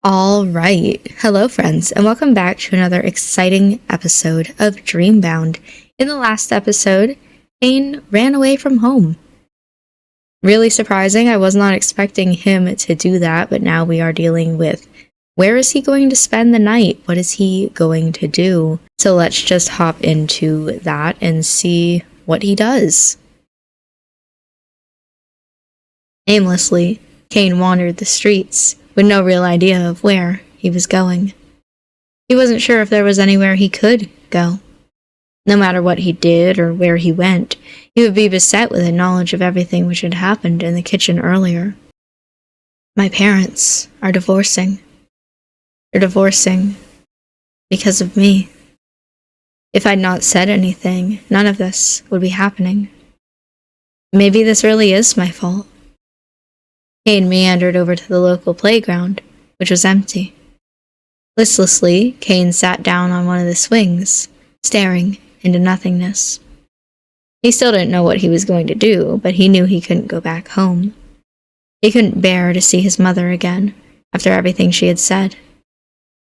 All right. Hello, friends, and welcome back to another exciting episode of Dreambound. In the last episode, Kaine ran away from home. Really surprising. I was not expecting him to do that, but now we are dealing with where is he going to spend the night? What is he going to do? So let's just hop into that and see what he does. Aimlessly, Kaine wandered the streets with no real idea of where he was going. He wasn't sure if there was anywhere he could go. No matter what he did or where he went, he would be beset with a knowledge of everything which had happened in the kitchen earlier. My parents are divorcing. They're divorcing because of me. If I'd not said anything, none of this would be happening. Maybe this really is my fault. Kaine meandered over to the local playground, which was empty. Listlessly, Kaine sat down on one of the swings, staring into nothingness. He still didn't know what he was going to do, but he knew he couldn't go back home. He couldn't bear to see his mother again, after everything she had said.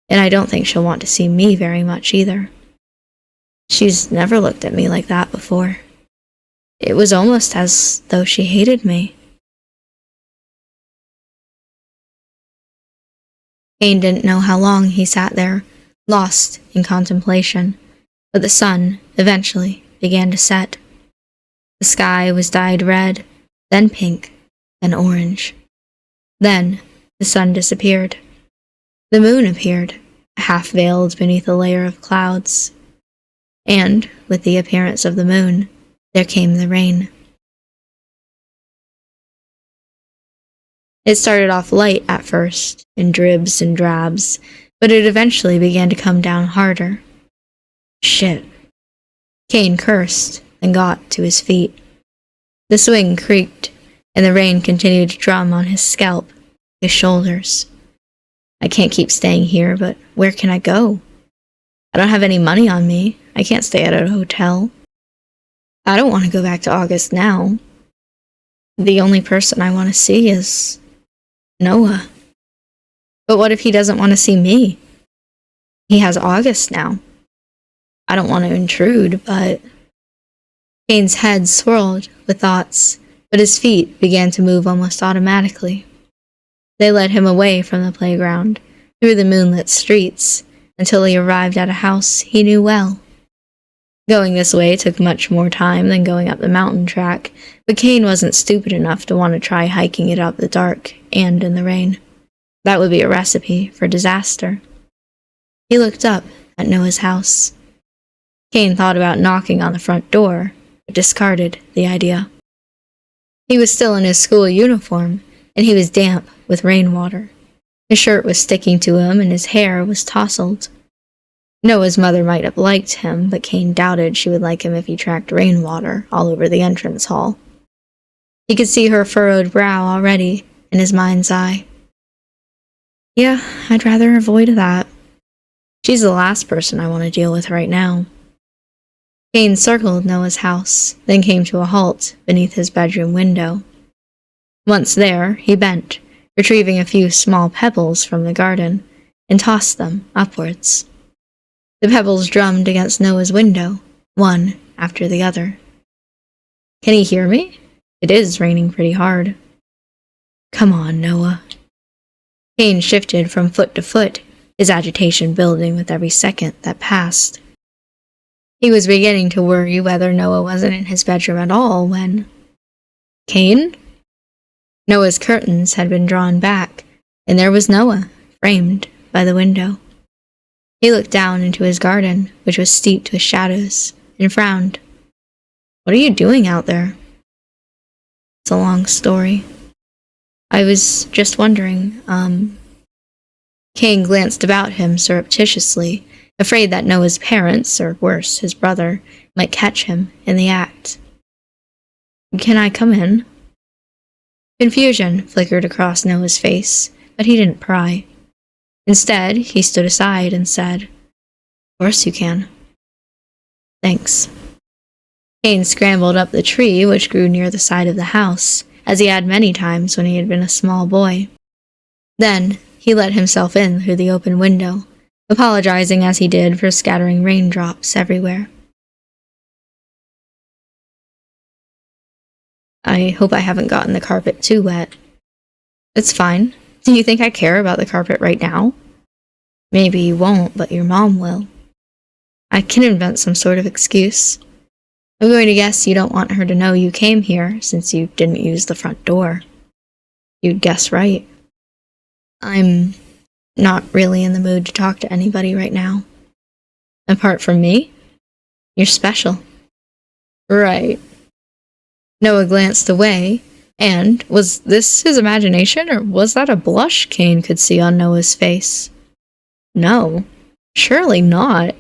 And I don't think she'll want to see me very much either. She's never looked at me like that before. It was almost as though she hated me. Kaine didn't know how long he sat there, lost in contemplation, but the sun eventually began to set. The sky was dyed red, then pink, then orange. Then the sun disappeared. The moon appeared, half-veiled beneath a layer of clouds. And, with the appearance of the moon, there came the rain. It started off light at first, in dribs and drabs, but it eventually began to come down harder. Shit. Kaine cursed and got to his feet. The swing creaked, and the rain continued to drum on his scalp, his shoulders. I can't keep staying here, but where can I go? I don't have any money on me. I can't stay at a hotel. I don't want to go back to August now. The only person I want to see is Noah. But what if he doesn't want to see me? He has August now. I don't want to intrude, but... Kaine's head swirled with thoughts, but his feet began to move almost automatically. They led him away from the playground, through the moonlit streets, until he arrived at a house he knew well. Going this way took much more time than going up the mountain track, but Kaine wasn't stupid enough to want to try hiking it up the dark and in the rain. That would be a recipe for disaster. He looked up at Noah's house. Kaine thought about knocking on the front door, but discarded the idea. He was still in his school uniform, and he was damp with rainwater. His shirt was sticking to him, and his hair was tousled. Noah's mother might have liked him, but Kaine doubted she would like him if he tracked rainwater all over the entrance hall. He could see her furrowed brow already in his mind's eye. Yeah, I'd rather avoid that. She's the last person I want to deal with right now. Kaine circled Noah's house, then came to a halt beneath his bedroom window. Once there, he bent, retrieving a few small pebbles from the garden, and tossed them upwards. The pebbles drummed against Noah's window, one after the other. Can he hear me? It is raining pretty hard. Come on, Noah. Kaine shifted from foot to foot, his agitation building with every second that passed. He was beginning to worry whether Noah wasn't in his bedroom at all when... Kaine? Noah's curtains had been drawn back, and there was Noah, framed by the window. He looked down into his garden, which was steeped with shadows, and frowned. What are you doing out there? It's a long story. I was just wondering, Kaine glanced about him surreptitiously, afraid that Noah's parents, or worse, his brother, might catch him in the act. Can I come in? Confusion flickered across Noah's face, but he didn't pry. Instead, he stood aside and said, Of course you can. Thanks. Kaine scrambled up the tree which grew near the side of the house, as he had many times when he had been a small boy. Then, he let himself in through the open window, apologizing as he did for scattering raindrops everywhere. I hope I haven't gotten the carpet too wet. It's fine. Do you think I care about the carpet right now? Maybe you won't, but your mom will. I can invent some sort of excuse. I'm going to guess you don't want her to know you came here since you didn't use the front door. You'd guess right. I'm not really in the mood to talk to anybody right now. Apart from me? You're special. Right. Noah glanced away, and was this his imagination, or was that a blush Kaine could see on Noah's face? No, surely not.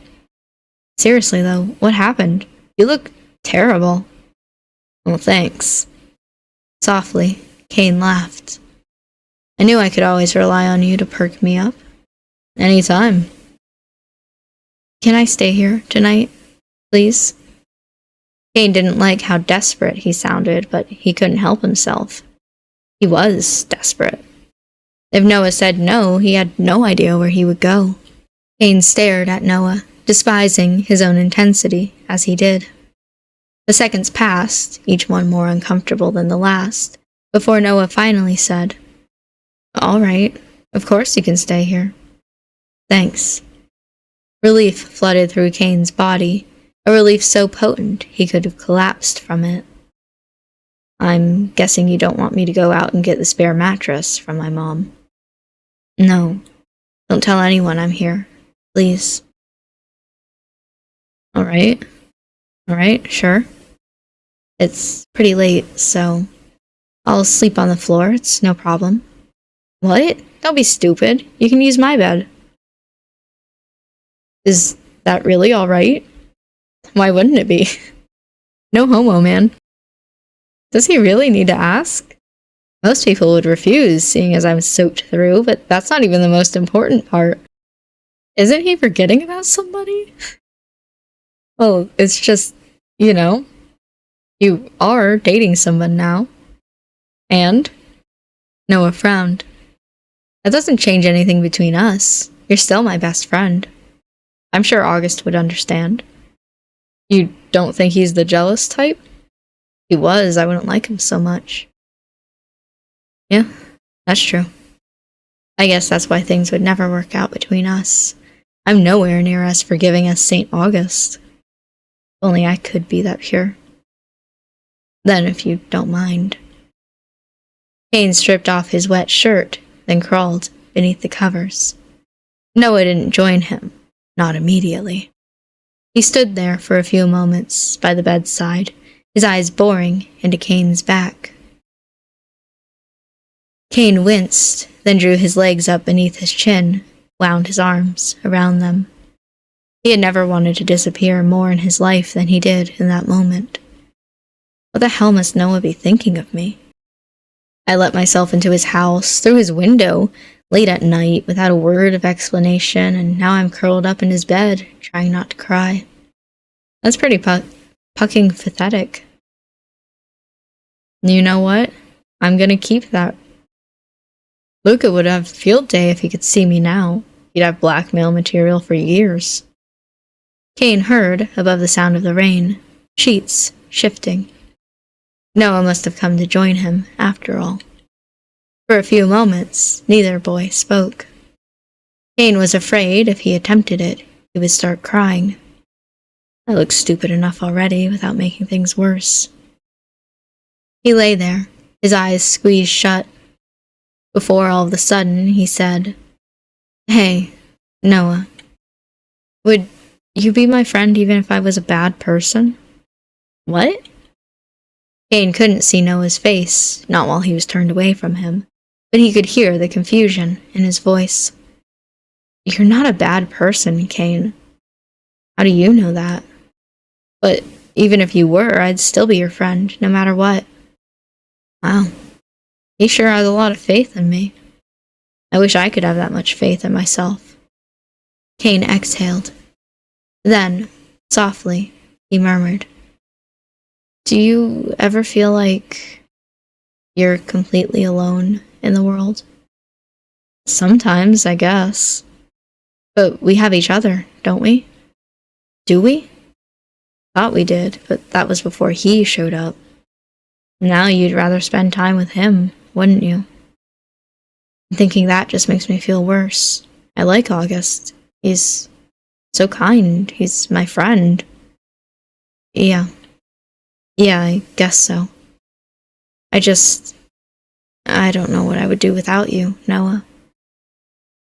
Seriously though, what happened? You look terrible. Well, thanks. Softly, Kaine laughed. I knew I could always rely on you to perk me up. Anytime. Can I stay here tonight, please? Kaine didn't like how desperate he sounded, but he couldn't help himself. He was desperate. If Noah said no, he had no idea where he would go. Kaine stared at Noah, despising his own intensity as he did. The seconds passed, each one more uncomfortable than the last, before Noah finally said, All right, of course you can stay here. Thanks. Relief flooded through Kaine's body, a relief so potent he could have collapsed from it. I'm guessing you don't want me to go out and get the spare mattress from my mom. No, don't tell anyone I'm here, please. All right, sure. It's pretty late, so I'll sleep on the floor, it's no problem. What? Don't be stupid, you can use my bed. Is that really all right? Why wouldn't it be? No homo, man. Does he really need to ask? Most people would refuse, seeing as I'm soaked through, but that's not even the most important part. Isn't he forgetting about somebody? Well, it's just, you are dating someone now. And? Noah frowned. That doesn't change anything between us. You're still my best friend. I'm sure August would understand. You don't think he's the jealous type? If he was, I wouldn't like him so much. Yeah, that's true. I guess that's why things would never work out between us. I'm nowhere near as forgiving as St. August. If only I could be that pure. Then, if you don't mind. Kaine stripped off his wet shirt, then crawled beneath the covers. Noah didn't join him, not immediately. He stood there for a few moments by the bedside, his eyes boring into Kaine's back. Kaine winced, then drew his legs up beneath his chin, wound his arms around them. He had never wanted to disappear more in his life than he did in that moment. What the hell must Noah be thinking of me? I let myself into his house, through his window, late at night, without a word of explanation, and now I'm curled up in his bed, trying not to cry. That's pretty fucking pathetic. You know what? I'm gonna keep that. Luca would have a field day if he could see me now. He'd have blackmail material for years. Kaine heard, above the sound of the rain, sheets shifting. Noah must have come to join him, after all. For a few moments, neither boy spoke. Kaine was afraid if he attempted it, he would start crying. I looked stupid enough already without making things worse. He lay there, his eyes squeezed shut. Before all of a sudden, he said, Hey, Noah, would you be my friend even if I was a bad person? What? Kaine couldn't see Noah's face, not while he was turned away from him, but he could hear the confusion in his voice. You're not a bad person, Kaine. How do you know that? But even if you were, I'd still be your friend, no matter what. Wow. He sure has a lot of faith in me. I wish I could have that much faith in myself. Kaine exhaled. Then, softly, he murmured, Do you ever feel like you're completely alone in the world? Sometimes, I guess. But we have each other, don't we? Do we? Thought we did, but that was before he showed up. Now you'd rather spend time with him, wouldn't you? Thinking that just makes me feel worse. I like August. He's so kind. He's my friend. Yeah. Yeah, I guess so. I don't know what I would do without you, Noah.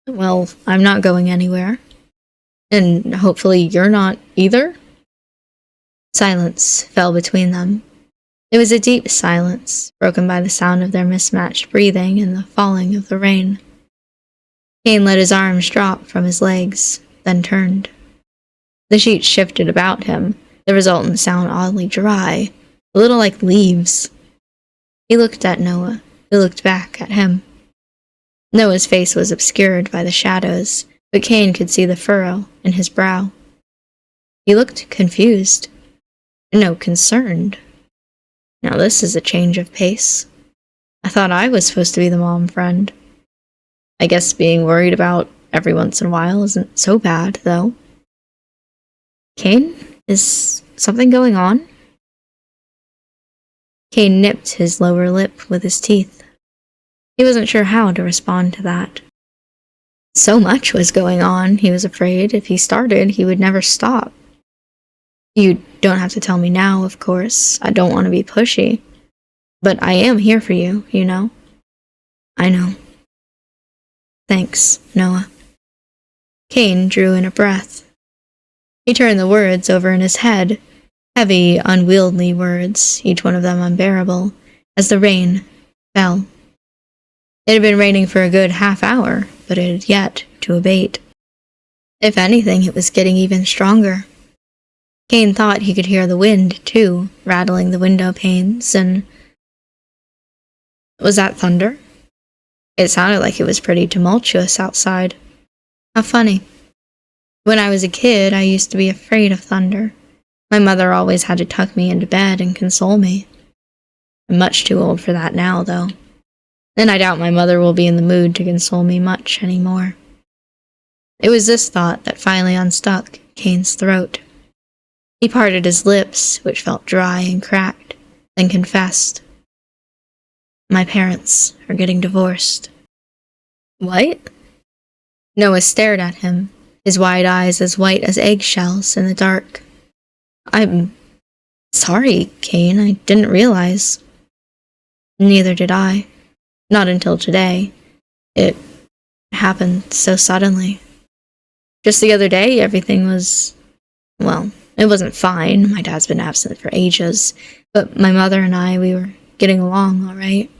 Well, I'm not going anywhere. And hopefully you're not either? Silence fell between them. It was a deep silence, broken by the sound of their mismatched breathing and the falling of the rain. Kaine let his arms drop from his legs, then turned. The sheets shifted about him, the resultant sound oddly dry, a little like leaves. He looked at Noah, who looked back at him. Noah's face was obscured by the shadows, but Kaine could see the furrow in his brow. He looked confused. No, concerned. Now this is a change of pace. I thought I was supposed to be the mom friend. I guess being worried about every once in a while isn't so bad, though. Kaine, is something going on? Kaine nipped his lower lip with his teeth. He wasn't sure how to respond to that. So much was going on, he was afraid if he started, he would never stop. You don't have to tell me now, of course. I don't want to be pushy. But I am here for you, you know? I know. Thanks, Noah. Kaine drew in a breath. He turned the words over in his head, heavy, unwieldy words, each one of them unbearable, as the rain fell. It had been raining for a good half hour, but it had yet to abate. If anything, it was getting even stronger. Kaine thought he could hear the wind, too, rattling the window panes, and... Was that thunder? It sounded like it was pretty tumultuous outside. How funny. When I was a kid, I used to be afraid of thunder. My mother always had to tuck me into bed and console me. I'm much too old for that now, though. And I doubt my mother will be in the mood to console me much anymore. It was this thought that finally unstuck Kaine's throat. He parted his lips, which felt dry and cracked, then confessed. My parents are getting divorced. What? Noah stared at him, his wide eyes as white as eggshells in the dark. I'm sorry, Kaine, I didn't realize. Neither did I. Not until today. It happened so suddenly. Just the other day, everything was... well, it wasn't fine. My dad's been absent for ages. But my mother and I, we were getting along all right.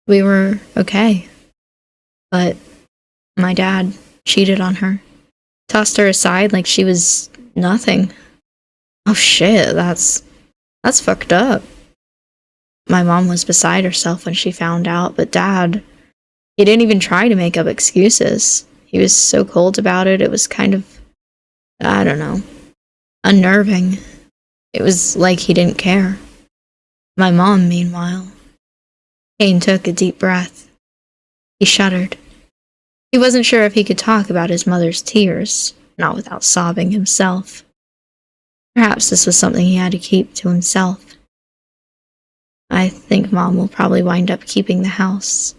We were okay. But my dad cheated on her. Tossed her aside like she was nothing. Oh shit, that's fucked up. My mom was beside herself when she found out, but Dad, he didn't even try to make up excuses. He was so cold about it, it was kind of, I don't know, unnerving. It was like he didn't care. My mom, meanwhile. Kaine took a deep breath. He shuddered. He wasn't sure if he could talk about his mother's tears, not without sobbing himself. Perhaps this was something he had to keep to himself. I think Mom will probably wind up keeping the house.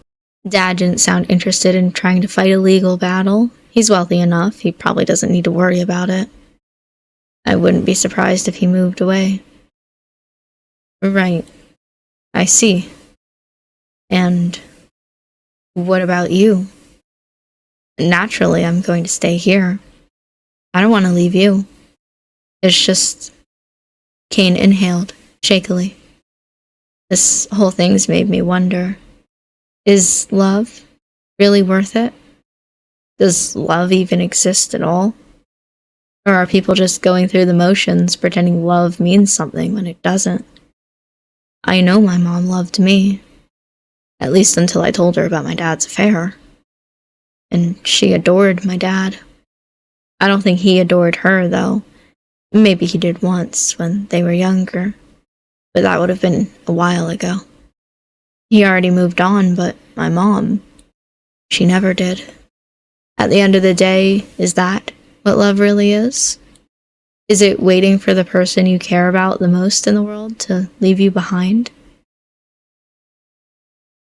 Dad didn't sound interested in trying to fight a legal battle. He's wealthy enough, he probably doesn't need to worry about it. I wouldn't be surprised if he moved away. Right. I see. And what about you? Naturally, I'm going to stay here. I don't want to leave you. It's just... Kaine inhaled, shakily. This whole thing's made me wonder. Is love really worth it? Does love even exist at all? Or are people just going through the motions, pretending love means something when it doesn't? I know my mom loved me. At least until I told her about my dad's affair. And she adored my dad. I don't think he adored her, though. Maybe he did once, when they were younger. But that would have been a while ago. He already moved on, but my mom... She never did. At the end of the day, is that what love really is? Is it waiting for the person you care about the most in the world to leave you behind?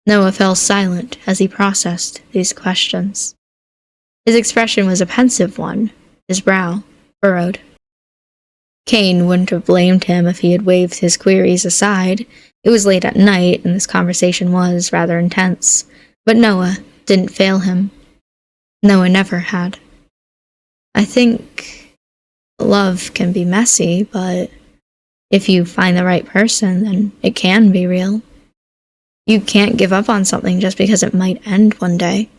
Noah fell silent as he processed these questions. His expression was a pensive one, his brow furrowed. Kaine wouldn't have blamed him if he had waved his queries aside. It was late at night, and this conversation was rather intense. But Noah didn't fail him. Noah never had. I think love can be messy, but if you find the right person, then it can be real. You can't give up on something just because it might end one day.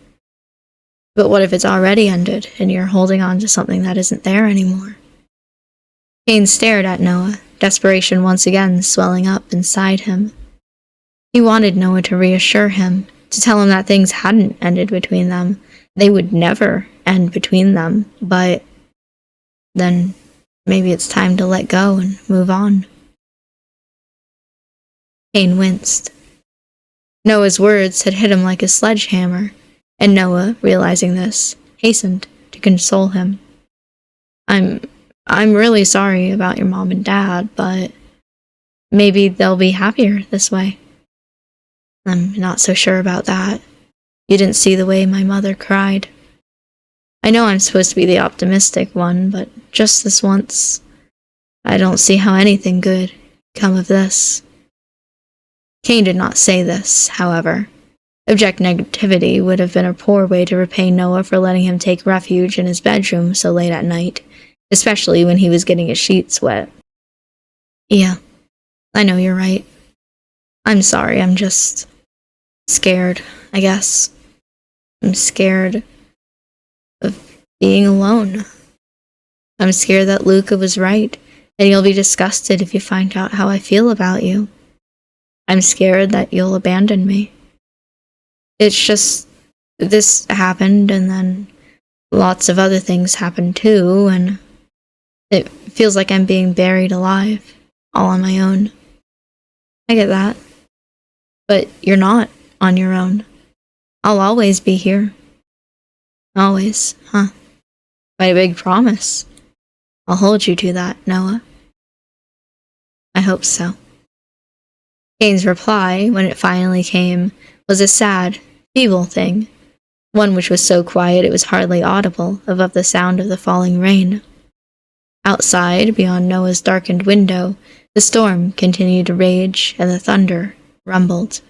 But what if it's already ended, and you're holding on to something that isn't there anymore? Kaine stared at Noah, desperation once again swelling up inside him. He wanted Noah to reassure him, to tell him that things hadn't ended between them. They would never end between them, but then maybe it's time to let go and move on. Kaine winced. Noah's words had hit him like a sledgehammer, and Noah, realizing this, hastened to console him. I'm really sorry about your mom and dad, but maybe they'll be happier this way. I'm not so sure about that. You didn't see the way my mother cried. I know I'm supposed to be the optimistic one, but just this once, I don't see how anything good could come of this. Kaine did not say this, however. Object negativity would have been a poor way to repay Noah for letting him take refuge in his bedroom so late at night, especially when he was getting his sheets wet. Yeah, I know you're right. I'm sorry, I'm just scared, I guess. I'm scared of being alone. I'm scared that Luca was right, and you'll be disgusted if you find out how I feel about you. I'm scared that you'll abandon me. It's just, this happened, and then lots of other things happened too, and it feels like I'm being buried alive, all on my own. I get that. But you're not on your own. I'll always be here. Always, huh? Quite a big promise. I'll hold you to that, Noah. I hope so. Kaine's reply, when it finally came, was a sad, feeble thing, one which was so quiet it was hardly audible above the sound of the falling rain. Outside, beyond Noah's darkened window, the storm continued to rage and the thunder rumbled.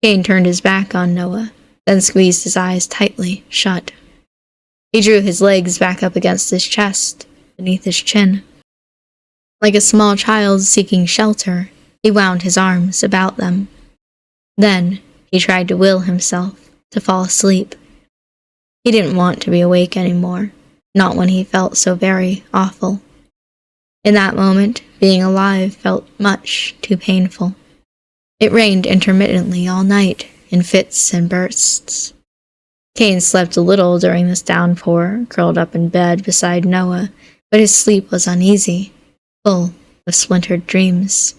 Kaine turned his back on Noah, then squeezed his eyes tightly shut. He drew his legs back up against his chest, beneath his chin. Like a small child seeking shelter, he wound his arms about them. Then he tried to will himself to fall asleep. He didn't want to be awake anymore, not when he felt so very awful. In that moment, being alive felt much too painful. It rained intermittently all night, in fits and bursts. Kaine slept a little during this downpour, curled up in bed beside Noah, but his sleep was uneasy, full of splintered dreams.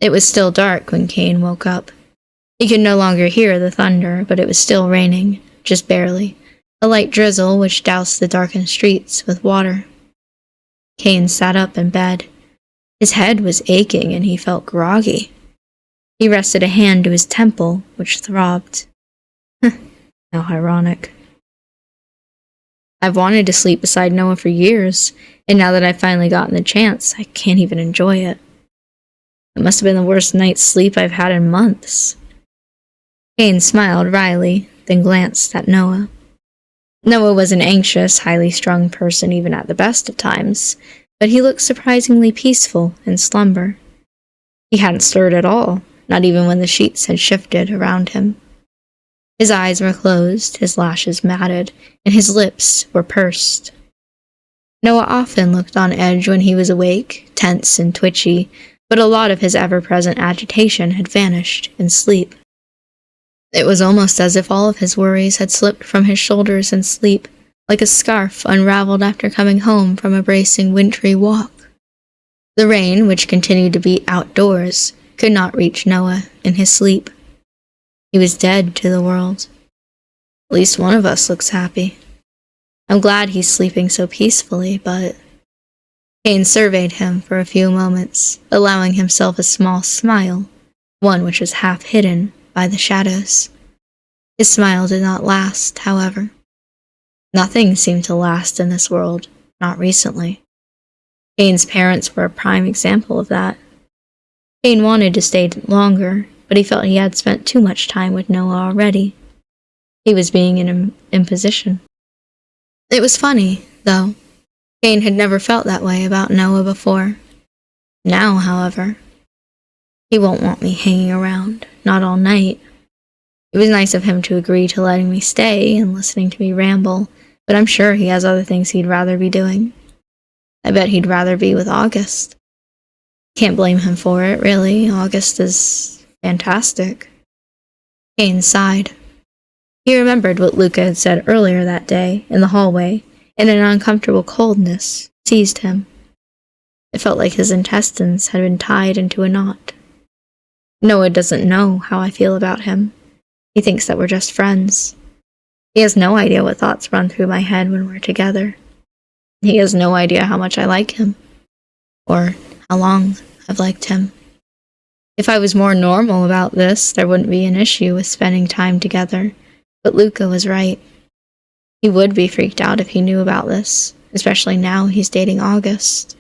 It was still dark when Kaine woke up. He could no longer hear the thunder, but it was still raining, just barely, a light drizzle which doused the darkened streets with water. Kaine sat up in bed. His head was aching and he felt groggy. He rested a hand to his temple, which throbbed. How ironic. I've wanted to sleep beside Noah for years, and now that I've finally gotten the chance, I can't even enjoy it. It must have been the worst night's sleep I've had in months. Kaine smiled wryly, then glanced at Noah. Noah was an anxious, highly strung person even at the best of times, but he looked surprisingly peaceful in slumber. He hadn't stirred at all, not even when the sheets had shifted around him. His eyes were closed, his lashes matted, and his lips were pursed. Noah often looked on edge when he was awake, tense and twitchy, but a lot of his ever-present agitation had vanished in sleep. It was almost as if all of his worries had slipped from his shoulders in sleep, like a scarf unraveled after coming home from a bracing wintry walk. The rain, which continued to beat outdoors, could not reach Noah in his sleep. He was dead to the world. At least one of us looks happy. I'm glad he's sleeping so peacefully, but... Kaine surveyed him for a few moments, allowing himself a small smile, one which was half hidden by the shadows. His smile did not last, however. Nothing seemed to last in this world, not recently. Kaine's parents were a prime example of that. Kaine wanted to stay longer, but he felt he had spent too much time with Noah already. He was being an imposition. It was funny, though. Kaine had never felt that way about Noah before. Now, however, he won't want me hanging around, not all night. It was nice of him to agree to letting me stay and listening to me ramble, but I'm sure he has other things he'd rather be doing. I bet he'd rather be with August. Can't blame him for it, really. August is fantastic. Kaine sighed. He remembered what Luca had said earlier that day in the hallway, and an uncomfortable coldness seized him. It felt like his intestines had been tied into a knot. Noah doesn't know how I feel about him. He thinks that we're just friends. He has no idea what thoughts run through my head when we're together. He has no idea how much I like him, or how long I've liked him. If I was more normal about this, there wouldn't be an issue with spending time together, but Luca was right. He would be freaked out if he knew about this, especially now he's dating August.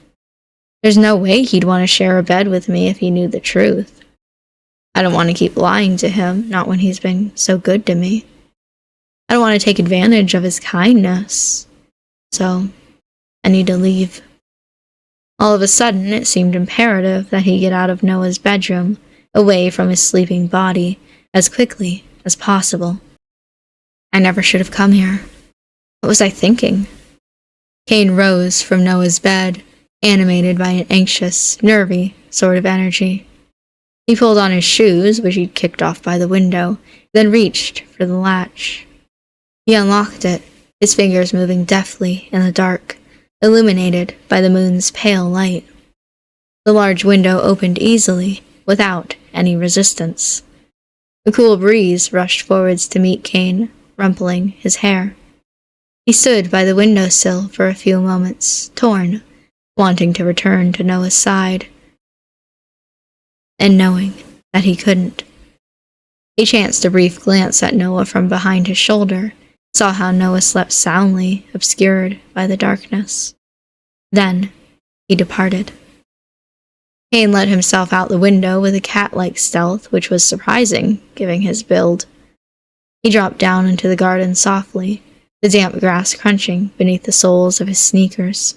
There's no way he'd want to share a bed with me if he knew the truth. I don't want to keep lying to him, not when he's been so good to me. I don't want to take advantage of his kindness, so I need to leave. All of a sudden, it seemed imperative that he get out of Noah's bedroom, away from his sleeping body, as quickly as possible. I never should have come here. What was I thinking? Kaine rose from Noah's bed, animated by an anxious, nervy sort of energy. He pulled on his shoes, which he'd kicked off by the window, then reached for the latch. He unlocked it, his fingers moving deftly in the dark, illuminated by the moon's pale light. The large window opened easily, without any resistance. A cool breeze rushed forwards to meet Kaine, rumpling his hair. He stood by the windowsill for a few moments, torn, wanting to return to Noah's side, and knowing that he couldn't. He chanced a brief glance at Noah from behind his shoulder, saw how Noah slept soundly, obscured by the darkness. Then he departed. Kaine let himself out the window with a cat-like stealth, which was surprising, given his build. He dropped down into the garden softly, the damp grass crunching beneath the soles of his sneakers.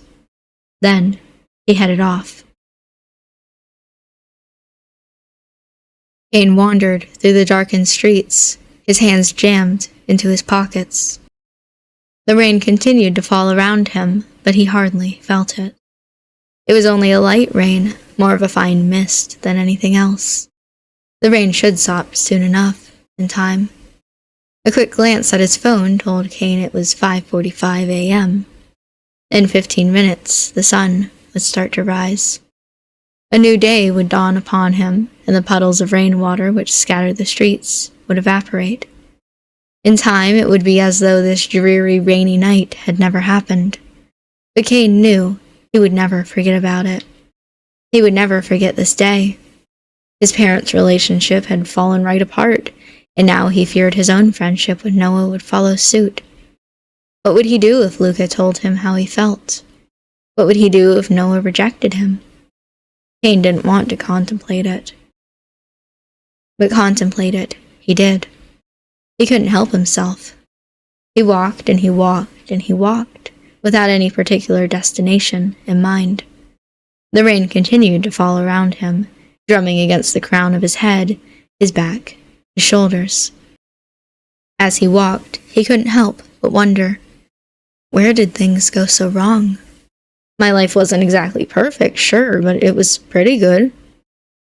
Then he headed off. Kaine wandered through the darkened streets, his hands jammed into his pockets. The rain continued to fall around him, but he hardly felt it. It was only a light rain, more of a fine mist than anything else. The rain should stop soon enough, in time. A quick glance at his phone told Kaine it was 5:45 a.m. In 15 minutes, the sun would start to rise. A new day would dawn upon him, and the puddles of rainwater which scattered the streets would evaporate. In time, it would be as though this dreary, rainy night had never happened. But Kaine knew he would never forget about it. He would never forget this day. His parents' relationship had fallen right apart, and now he feared his own friendship with Noah would follow suit. What would he do if Luca told him how he felt? What would he do if Noah rejected him? Kaine didn't want to contemplate it. But contemplate it he did. He couldn't help himself. He walked and he walked and he walked, without any particular destination in mind. The rain continued to fall around him, drumming against the crown of his head, his back, his shoulders. As he walked, he couldn't help but wonder, where did things go so wrong? My life wasn't exactly perfect, sure, but it was pretty good.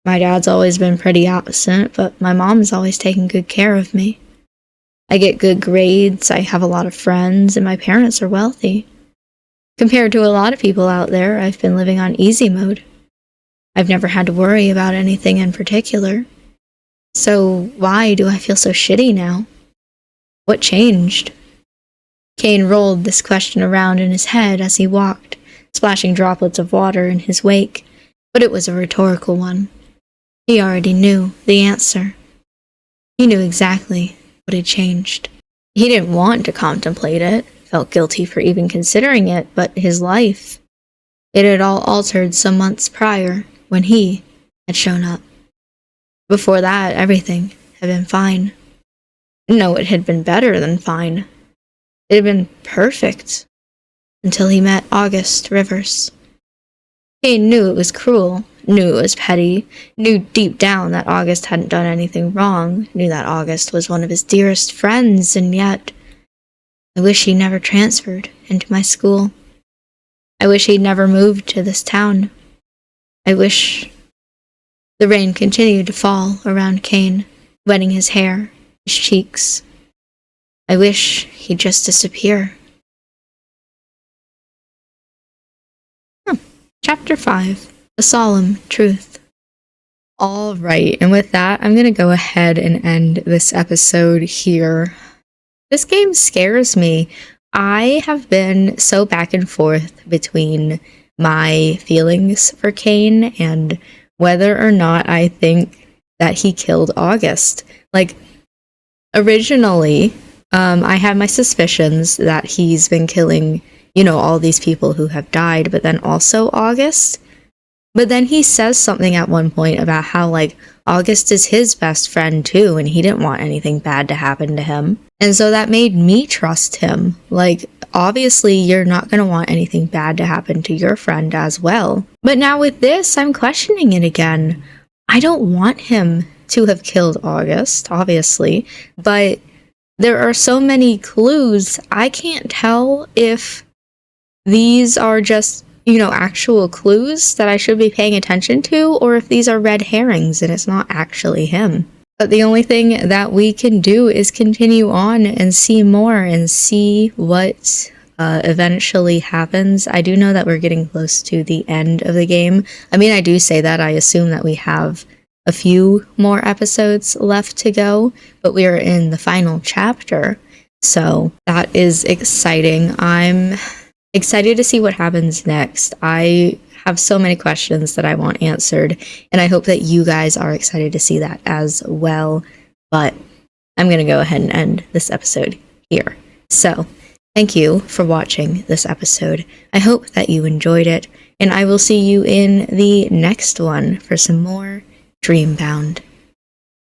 My dad's always been pretty absent, but my mom's always taken good care of me. I get good grades, I have a lot of friends, and my parents are wealthy. Compared to a lot of people out there, I've been living on easy mode. I've never had to worry about anything in particular. So why do I feel so shitty now? What changed? Kaine rolled this question around in his head as he walked, splashing droplets of water in his wake, but it was a rhetorical one. He already knew the answer. He knew exactly what had changed. He didn't want to contemplate it, felt guilty for even considering it, but his life, it had all altered some months prior when he had shown up. Before that, everything had been fine. No, it had been better than fine. It had been perfect until he met August Rivers. Kaine knew it was cruel, knew it was petty, knew deep down that August hadn't done anything wrong, knew that August was one of his dearest friends, and yet, I wish he never transferred into my school. I wish he'd never moved to this town. I wish... The rain continued to fall around Kaine, wetting his hair, his cheeks. I wish he'd just disappear. Chapter 5. The Solemn Truth. Alright, and with that, I'm going to go ahead and end this episode here. This game scares me. I have been so back and forth between my feelings for Kaine and whether or not I think that he killed August. Like, originally, I had my suspicions that he's been killing, all these people who have died, but then also August. But then he says something at one point about how, August is his best friend too, and he didn't want anything bad to happen to him. And so that made me trust him. Obviously, you're not going to want anything bad to happen to your friend as well. But now with this, I'm questioning it again. I don't want him to have killed August, obviously, but there are so many clues. I can't tell if these are just, actual clues that I should be paying attention to, or if these are red herrings and it's not actually him. But the only thing that we can do is continue on and see more and see what eventually happens. I do know that we're getting close to the end of the game. I mean, I do say that. I assume that we have a few more episodes left to go, but we are in the final chapter. So that is exciting. I'm excited to see what happens next. I have so many questions that I want answered, and I hope that you guys are excited to see that as well. But I'm going to go ahead and end this episode here. So, thank you for watching this episode. I hope that you enjoyed it, and I will see you in the next one for some more Dreambound.